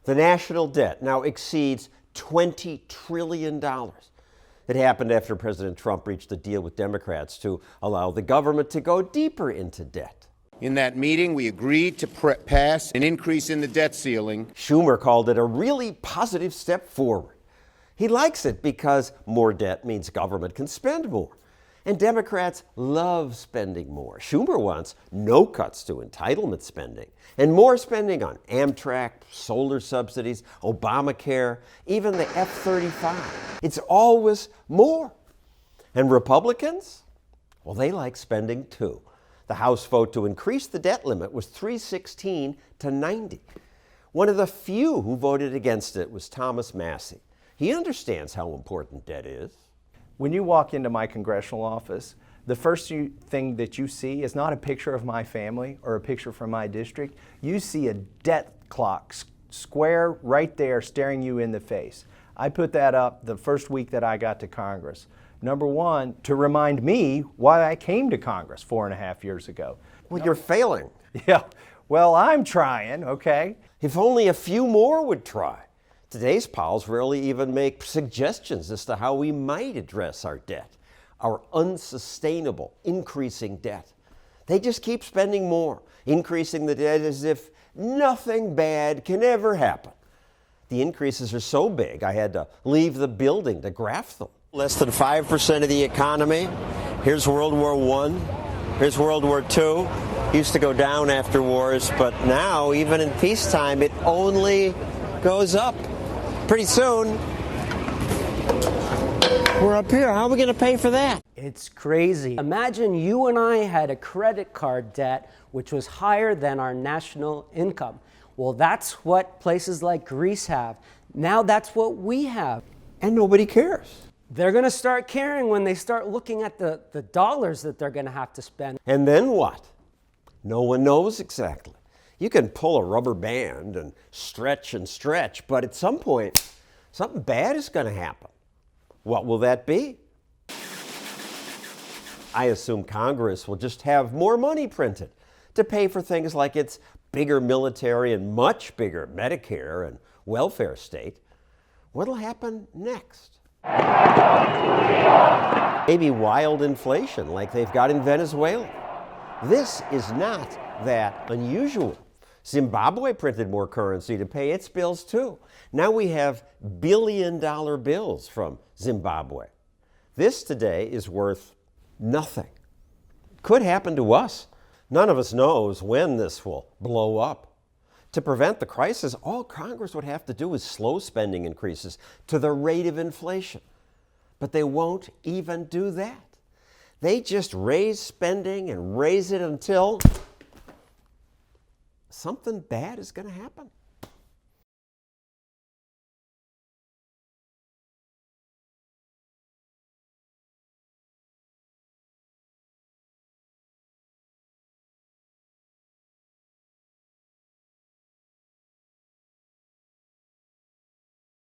The national debt now exceeds $20 trillion. It happened after President Trump reached a deal with Democrats to allow the government to go deeper into debt. In that meeting, we agreed to pass an increase in the debt ceiling. Schumer called it a really positive step forward. He likes it because more debt means government can spend more. And Democrats love spending more. Schumer wants no cuts to entitlement spending and more spending on Amtrak, solar subsidies, Obamacare, even the F-35. It's always more. And Republicans? Well, they like spending too. The House vote to increase the debt limit was 316 to 90. One of the few who voted against it was Thomas Massie. He understands how important debt is. When you walk into my congressional office, the first thing that you see is not a picture of my family or a picture from my district. You see a debt clock square right there staring you in the face. I put that up the first week that I got to Congress. Number one, to remind me why I came to Congress 4.5 years ago. Well, you're failing. Yeah, well, I'm trying, okay? If only a few more would try. Today's pals rarely even make suggestions as to how we might address our debt, our unsustainable, increasing debt. They just keep spending more, increasing the debt as if nothing bad can ever happen. The increases are so big, I had to leave the building to graph them. Less than 5% of the economy. Here's World War I. Here's World War II. Used to go down after wars, but now, even in peacetime, it only goes up. Pretty soon, we're up here. How are we going to pay for that? It's crazy. Imagine you and I had a credit card debt which was higher than our national income. Well, that's what places like Greece have. Now that's what we have. And nobody cares. They're going to start caring when they start looking at the dollars that they're going to have to spend. And then what? No one knows exactly. You can pull a rubber band and stretch, but at some point, something bad is going to happen. What will that be? I assume Congress will just have more money printed to pay for things like its bigger military and much bigger Medicare and welfare state. What'll happen next? Maybe wild inflation like they've got in Venezuela. This is not that unusual. Zimbabwe printed more currency to pay its bills too. Now we have billion-dollar bills from Zimbabwe. This today is worth nothing. It could happen to us. None of us knows when this will blow up. To prevent the crisis, all Congress would have to do is slow spending increases to the rate of inflation. But they won't even do that. They just raise spending and raise it until something bad is going to happen.